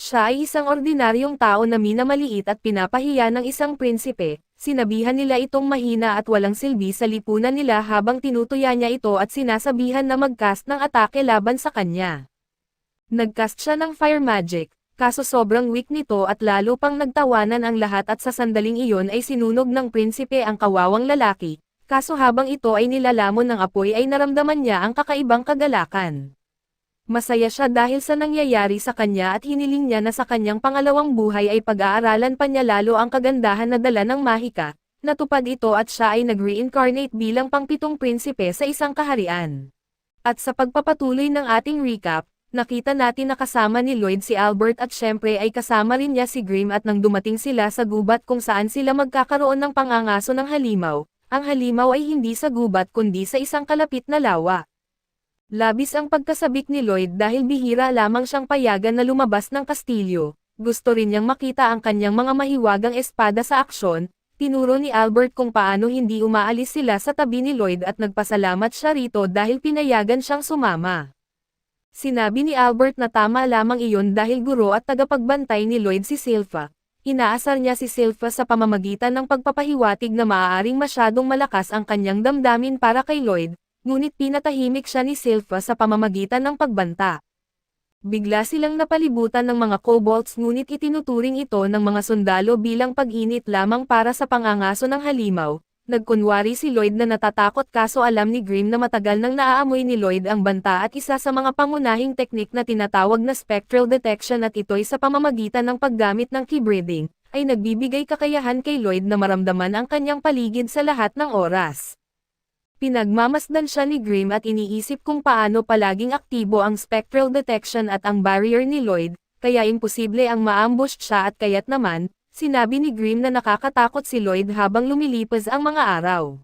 Siya ay isang ordinaryong tao na minamaliit at pinapahiya ng isang prinsipe. Sinabihan nila itong mahina at walang silbi sa lipunan nila habang tinutuya niya ito at sinasabihan na mag-cast ng atake laban sa kanya. Nag-cast siya ng fire magic, kaso sobrang weak nito at lalo pang nagtawanan ang lahat at sa sandaling iyon ay sinunog ng prinsipe ang kawawang lalaki, kaso habang ito ay nilalamon ng apoy ay naramdaman niya ang kakaibang kagalakan. Masaya siya dahil sa nangyayari sa kanya at hiniling niya na sa kanyang pangalawang buhay ay pag-aaralan pa niya lalo ang kagandahan na dala ng mahika. Natupad ito at siya ay nag-reincarnate bilang pangpitong prinsipe sa isang kaharian. At sa pagpapatuloy ng ating recap, nakita natin na kasama ni Lloyd si Albert at syempre ay kasama rin niya si Grimm at nang dumating sila sa gubat kung saan sila magkakaroon ng pangangaso ng halimaw, ang halimaw ay hindi sa gubat kundi sa isang kalapit na lawa. Labis ang pagkasabik ni Lloyd dahil bihira lamang siyang payagan na lumabas ng kastilyo. Gusto rin niyang makita ang kanyang mga mahiwagang espada sa aksyon. Tinuro ni Albert kung paano hindi umaalis sila sa tabi ni Lloyd at nagpasalamat siya rito dahil pinayagan siyang sumama. Sinabi ni Albert na tama lamang iyon dahil guro at tagapagbantay ni Lloyd si Silpha. Inaasar niya si Silpha sa pamamagitan ng pagpapahiwatig na maaaring masyadong malakas ang kanyang damdamin para kay Lloyd. Ngunit pinatahimik siya ni Silpha sa pamamagitan ng pagbanta. Bigla silang napalibutan ng mga kobolds ngunit itinuturing ito ng mga sundalo bilang pag-init lamang para sa pangangaso ng halimaw. Nagkunwari si Lloyd na natatakot kaso alam ni Grimm na matagal nang naaamoy ni Lloyd ang banta at isa sa mga pangunahing teknik na tinatawag na spectral detection at ito'y sa pamamagitan ng paggamit ng key breathing, ay nagbibigay kakayahan kay Lloyd na maramdaman ang kanyang paligid sa lahat ng oras. Pinagmamasdan siya ni Grimm at iniisip kung paano palaging aktibo ang spectral detection at ang barrier ni Lloyd, kaya imposible ang ma-ambush siya at kaya't naman, sinabi ni Grimm na nakakatakot si Lloyd habang lumilipas ang mga araw.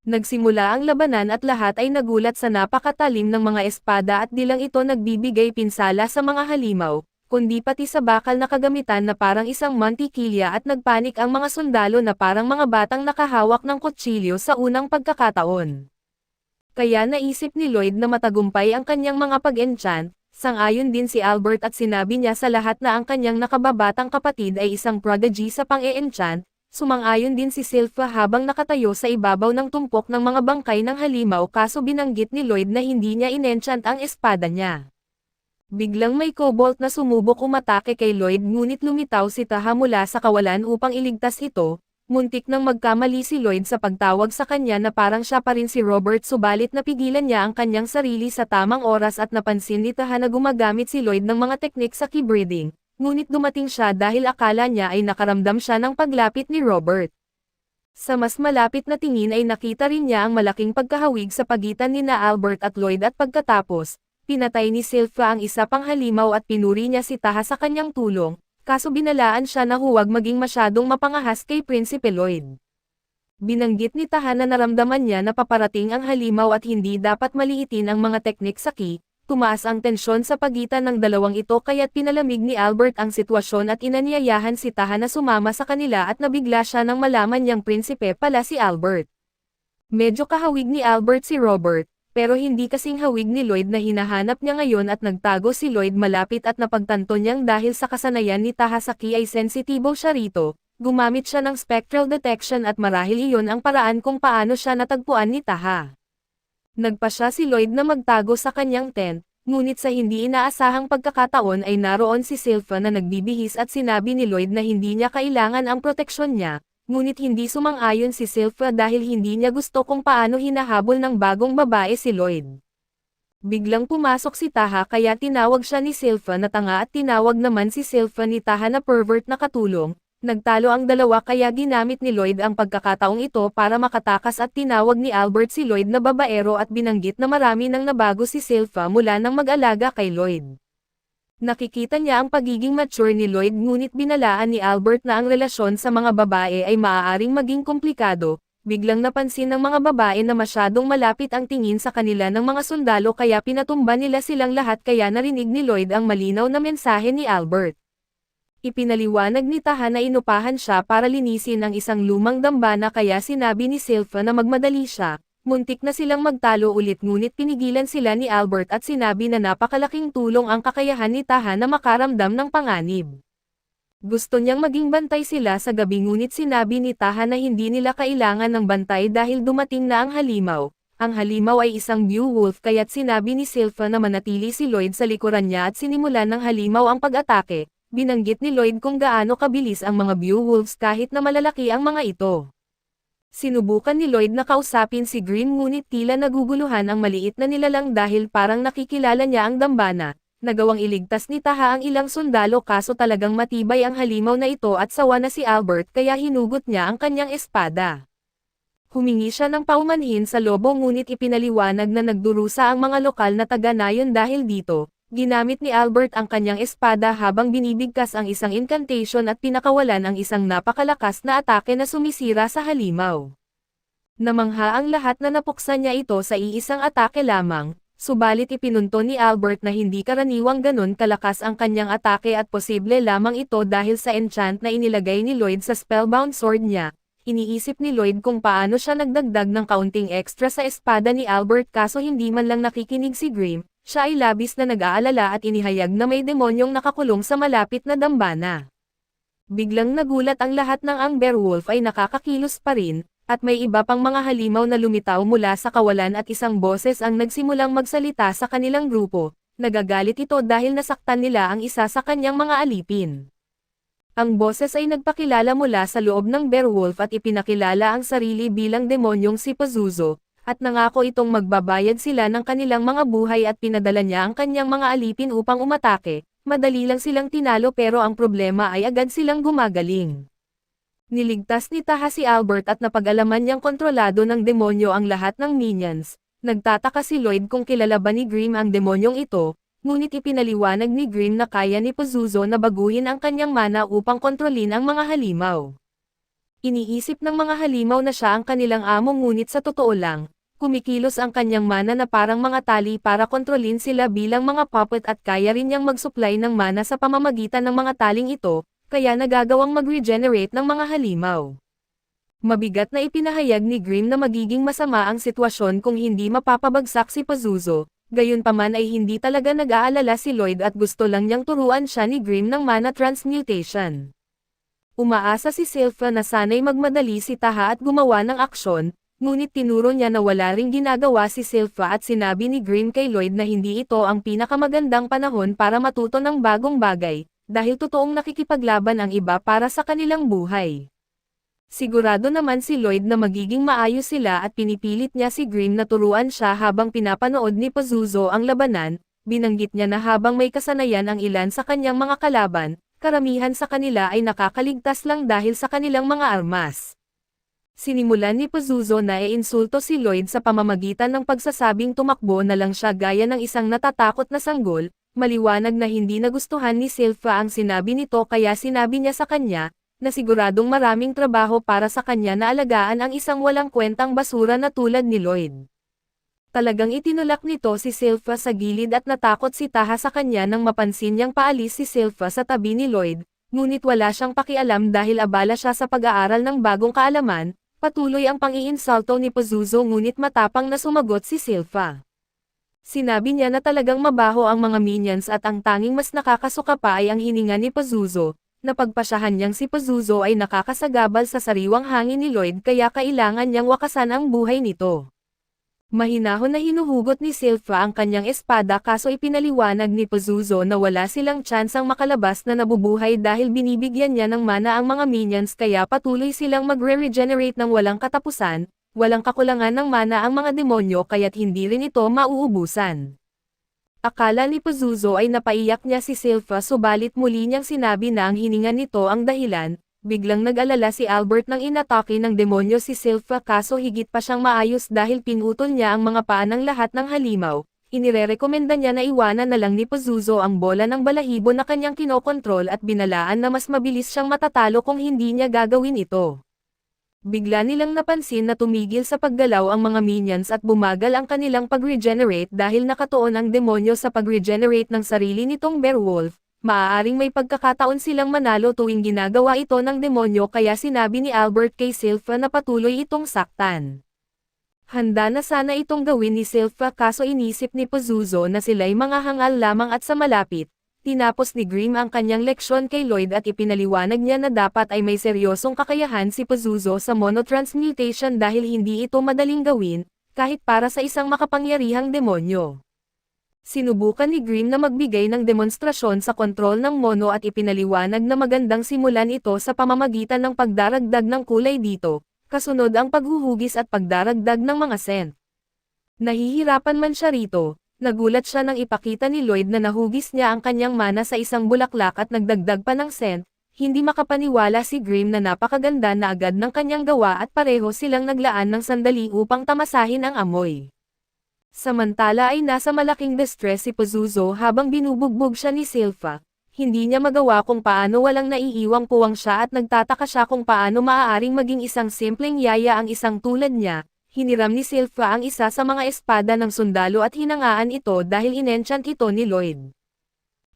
Nagsimula ang labanan at lahat ay nagulat sa napakatalim ng mga espada at di lang ito nagbibigay pinsala sa mga halimaw, kundi pati sa bakal na kagamitan na parang isang mantikilya at nagpanik ang mga sundalo na parang mga batang nakahawak ng kutsilyo sa unang pagkakataon. Kaya naisip ni Lloyd na matagumpay ang kanyang mga pag-enchant, sang-ayon din si Albert at sinabi niya sa lahat na ang kanyang nakababatang kapatid ay isang prodigy sa pang-e-enchant, sumang-ayon din si Silpha habang nakatayo sa ibabaw ng tumpok ng mga bangkay ng halimaw kaso binanggit ni Lloyd na hindi niya in-enchant ang espada niya. Biglang may kobold na sumubok umatake kay Lloyd ngunit lumitaw si Taha mula sa kawalan upang iligtas ito, muntik nang magkamali si Lloyd sa pagtawag sa kanya na parang siya pa rin si Robert subalit napigilan niya ang kanyang sarili sa tamang oras at napansin ni Taha na gumagamit si Lloyd ng mga teknik sa key breathing, ngunit dumating siya dahil akala niya ay nakaramdam siya ng paglapit ni Robert. Sa mas malapit na tingin ay nakita rin niya ang malaking pagkahawig sa pagitan ni na Albert at Lloyd at pagkatapos, pinatay ni Silpha ang isa pang halimaw at pinuri niya si Taha sa kanyang tulong, kaso binalaan siya na huwag maging masyadong mapangahas kay Prinsipe Lloyd. Binanggit ni Taha na naramdaman niya na paparating ang halimaw at hindi dapat maliitin ang mga teknik sa ki, tumaas ang tensyon sa pagitan ng dalawang ito kaya't pinalamig ni Albert ang sitwasyon at inanyayahan si Taha na sumama sa kanila at nabigla siya nang malaman niyang prinsipe pala si Albert. Medyo kahawig ni Albert si Robert, pero hindi kasing hawig ni Lloyd na hinahanap niya ngayon at nagtago si Lloyd malapit at napagtanto niyang dahil sa kasanayan ni Taha sa ki ay sensitibo siya rito, gumamit siya ng spectral detection at marahil iyon ang paraan kung paano siya natagpuan ni Taha. Nagpa siya si Lloyd na magtago sa kanyang tent, ngunit sa hindi inaasahang pagkakataon ay naroon si Silpha na nagbibihis at sinabi ni Lloyd na hindi niya kailangan ang proteksyon niya. Ngunit hindi sumang-ayon si Silpha dahil hindi niya gusto kung paano hinahabol ng bagong babae si Lloyd. Biglang pumasok si Taha kaya tinawag siya ni Silpha na tanga at tinawag naman si Silpha ni Taha na pervert na katulong. Nagtalo ang dalawa kaya ginamit ni Lloyd ang pagkakataong ito para makatakas at tinawag ni Albert si Lloyd na babaero at binanggit na marami nang nabago si Silpha mula nang mag-alaga kay Lloyd. Nakikita niya ang pagiging mature ni Lloyd ngunit binalaan ni Albert na ang relasyon sa mga babae ay maaaring maging komplikado. Biglang napansin ng mga babae na masyadong malapit ang tingin sa kanila ng mga sundalo kaya pinatumba nila silang lahat kaya narinig ni Lloyd ang malinaw na mensahe ni Albert. Ipinaliwanag ni Taha na inupahan siya para linisin ang isang lumang dambana kaya sinabi ni Silpha na magmadali siya. Muntik na silang magtalo ulit ngunit pinigilan sila ni Albert at sinabi na napakalaking tulong ang kakayahan ni Taha na makaramdam ng panganib. Gusto niyang maging bantay sila sa gabi ngunit sinabi ni Taha na hindi nila kailangan ng bantay dahil dumating na ang halimaw. Ang halimaw ay isang Beowulf kaya't sinabi ni Sylpha na manatili si Lloyd sa likuran niya at sinimulan ng halimaw ang pag-atake. Binanggit ni Lloyd kung gaano kabilis ang mga Beowulfs kahit na malalaki ang mga ito. Sinubukan ni Lloyd na kausapin si Grimm ngunit tila naguguluhan ang maliit na nilalang dahil parang nakikilala niya ang dambana. Nagawang iligtas ni Taha ang ilang sundalo kaso talagang matibay ang halimaw na ito at sawa na si Albert kaya hinugot niya ang kanyang espada. Humingi siya ng paumanhin sa lobo ngunit ipinaliwanag na nagdurusa ang mga lokal na taga-nayon dahil dito, ginamit ni Albert ang kanyang espada habang binibigkas ang isang incantation at pinakawalan ang isang napakalakas na atake na sumisira sa halimaw. Namangha ang lahat na napuksan niya ito sa iisang atake lamang, subalit ipinunto ni Albert na hindi karaniwang ganon kalakas ang kanyang atake at posible lamang ito dahil sa enchant na inilagay ni Lloyd sa spellbound sword niya. Iniisip ni Lloyd kung paano siya nagdagdag ng kaunting extra sa espada ni Albert kaso hindi man lang nakikinig si Grimm, siya ay labis na nag-aalala at inihayag na may demonyong nakakulong sa malapit na dambana. Biglang nagulat ang lahat ng ang Beowulf ay nakakakilos pa rin, at may iba pang mga halimaw na lumitaw mula sa kawalan at isang boses ang nagsimulang magsalita sa kanilang grupo. Nagagalit ito dahil nasaktan nila ang isa sa kanyang mga alipin. Ang boses ay nagpakilala mula sa loob ng Beowulf at ipinakilala ang sarili bilang demonyong si Pazuzu, at nangako itong magbabayad sila ng kanilang mga buhay at pinadala niya ang kanyang mga alipin upang umatake. Madali lang silang tinalo pero ang problema ay agad silang gumagaling. Niligtas ni Taha si Albert at napag-alaman niyang kontrolado ng demonyo ang lahat ng minions. Nagtataka si Lloyd kung kilala ba ni Grimm ang demonyong ito. Ngunit ipinaliwanag ni Grimm na kaya ni Pazuzu na baguhin ang kanyang mana upang kontrolin ang mga halimaw. Iniisip ng mga halimaw na siya ang kanilang amo ngunit sa totoo lang, kumikilos ang kanyang mana na parang mga tali para kontrolin sila bilang mga puppet at kaya rin niyang mag-supply ng mana sa pamamagitan ng mga taling ito, kaya nagagawang mag-regenerate ng mga halimaw. Mabigat na ipinahayag ni Grimm na magiging masama ang sitwasyon kung hindi mapapabagsak si Pazuzu. Gayunpaman ay hindi talaga nag-aalala si Lloyd at gusto lang niyang turuan siya ni Grimm ng mana transmutation. Umaasa si Sylpha na sana'y magmadali si Taha at gumawa ng aksyon, ngunit tinuro niya na wala ring ginagawa si Sylpha at sinabi ni Grimm kay Lloyd na hindi ito ang pinakamagandang panahon para matuto ng bagong bagay, dahil totoong nakikipaglaban ang iba para sa kanilang buhay. Sigurado naman si Lloyd na magiging maayos sila at pinipilit niya si Grimm na turuan siya habang pinapanood ni Pazuzu ang labanan. Binanggit niya na habang may kasanayan ang ilan sa kanyang mga kalaban, karamihan sa kanila ay nakakaligtas lang dahil sa kanilang mga armas. Sinimulan ni Pazuzu na iinsulto si Lloyd sa pamamagitan ng pagsasabing tumakbo na lang siya gaya ng isang natatakot na sanggol. Maliwanag na hindi nagustuhan ni Sylpha ang sinabi nito kaya sinabi niya sa kanya, na siguradong maraming trabaho para sa kanya na alagaan ang isang walang kwentang basura na tulad ni Lloyd. Talagang itinulak nito si Sylpha sa gilid at natakot si Taha sa kanya nang mapansin niyang paalis si Sylpha sa tabi ni Lloyd, ngunit wala siyang pakialam dahil abala siya sa pag-aaral ng bagong kaalaman. Patuloy ang pang-iinsulto ni Pazuzu ngunit matapang na sumagot si Sylpha. Sinabi niya na talagang mabaho ang mga minions at ang tanging mas nakakasuka pa ay ang hininga ni Pazuzu. Napagpasyahan niyang si Pazuzu ay nakakasagabal sa sariwang hangin ni Lloyd kaya kailangan niyang wakasan ang buhay nito. Mahinahon na hinuhugot ni Sylpha ang kanyang espada kaso ipinaliwanag ni Pazuzu na wala silang tsansang makalabas na nabubuhay dahil binibigyan niya ng mana ang mga minions kaya patuloy silang magre-regenerate ng walang katapusan, walang kakulangan ng mana ang mga demonyo kaya't hindi rin ito mauubusan. Akala ni Pazuzu ay napaiyak niya si Sylpha subalit muli niyang sinabi na ang hininga nito ang dahilan. Biglang nag-alala si Albert nang inatake ng demonyo si Sylpha kaso higit pa siyang maayos dahil pinutol niya ang mga paa ng lahat ng halimaw. Inirerekomenda niya na iwanan na lang ni Pazuzu ang bola ng balahibo na kanyang kinokontrol at binalaan na mas mabilis siyang matatalo kung hindi niya gagawin ito. Bigla nilang napansin na tumigil sa paggalaw ang mga minions at bumagal ang kanilang pag-regenerate dahil nakatuon ang demonyo sa pag-regenerate ng sarili nitong Beowulf. Maaaring may pagkakataon silang manalo tuwing ginagawa ito ng demonyo kaya sinabi ni Albert kay Sylpha na patuloy itong saktan. Handa na sana itong gawin ni Sylpha kaso inisip ni Pazuzu na sila'y mga hangal lamang at sa malapit. Tinapos ni Grimm ang kanyang leksyon kay Lloyd at ipinaliwanag niya na dapat ay may seryosong kakayahan si Pazuzu sa monotransmutation dahil hindi ito madaling gawin, kahit para sa isang makapangyarihang demonyo. Sinubukan ni Grimm na magbigay ng demonstrasyon sa kontrol ng mono at ipinaliwanag na magandang simulan ito sa pamamagitan ng pagdaragdag ng kulay dito, kasunod ang paghuhugis at pagdaragdag ng mga scent. Nahihirapan man siya rito, nagulat siya nang ipakita ni Lloyd na nahugis niya ang kanyang mana sa isang bulaklak at nagdagdag pa ng scent. Hindi makapaniwala si Grimm na napakaganda na agad ng kanyang gawa at pareho silang naglaan ng sandali upang tamasahin ang amoy. Samantala ay nasa malaking distress si Pazuzu habang binubugbog siya ni Sylpha. Hindi niya magawa kung paano walang naiiwang puwang siya at nagtataka siya kung paano maaaring maging isang simpleng yaya ang isang tulad niya. Hiniram ni Sylpha ang isa sa mga espada ng sundalo at hinangaan ito dahil inenchant ito ni Lloyd.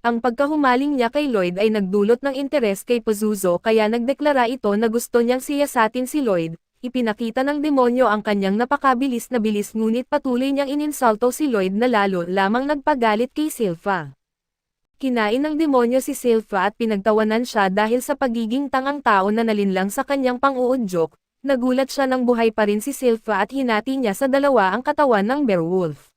Ang pagkahumaling niya kay Lloyd ay nagdulot ng interes kay Pazuzu kaya nagdeklara ito na gusto niyang siyasatin si Lloyd. Ipinakita ng demonyo ang kanyang napakabilis na bilis ngunit patuloy niyang ininsulto si Lloyd na lalo lamang nagpagalit kay Sylpha. Kinain ng demonyo si Sylpha at pinagtawanan siya dahil sa pagiging tangang tao na nalinlang sa kanyang pang-uudyok. Nagulat siya nang buhay pa rin si Sylpha at hinati niya sa dalawa ang katawan ng Beowulf.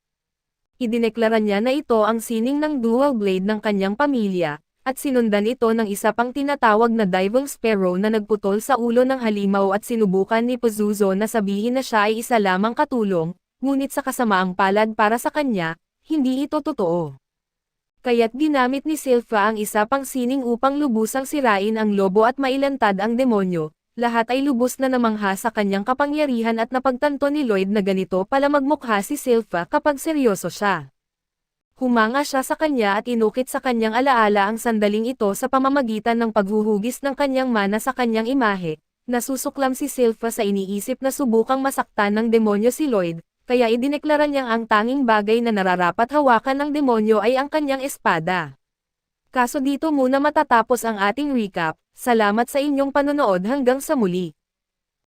Idineklara niya na ito ang sining ng dual blade ng kanyang pamilya, at sinundan ito ng isa pang tinatawag na Diving Sparrow na nagputol sa ulo ng halimaw at sinubukan ni Pazuzu na sabihin na siya ay isa lamang katulong, ngunit sa kasamaang palad para sa kanya, hindi ito totoo. Kaya't ginamit ni Sylpha ang isa pang sining upang lubusang sirain ang lobo at mailantad ang demonyo. Lahat ay lubos na namangha sa kanyang kapangyarihan at napagtanto ni Lloyd na ganito pala magmukha si Sylpha kapag seryoso siya. Humanga siya sa kanya at inukit sa kanyang alaala ang sandaling ito sa pamamagitan ng paghuhugis ng kanyang mana sa kanyang imahe. Nasusuklam si Sylpha sa iniisip na subukang masaktan ng demonyo si Lloyd. Kaya idineklara niyang ang tanging bagay na nararapat hawakan ng demonyo ay ang kanyang espada. Kaso dito muna matatapos ang ating recap. Salamat sa inyong panonood hanggang sa muli.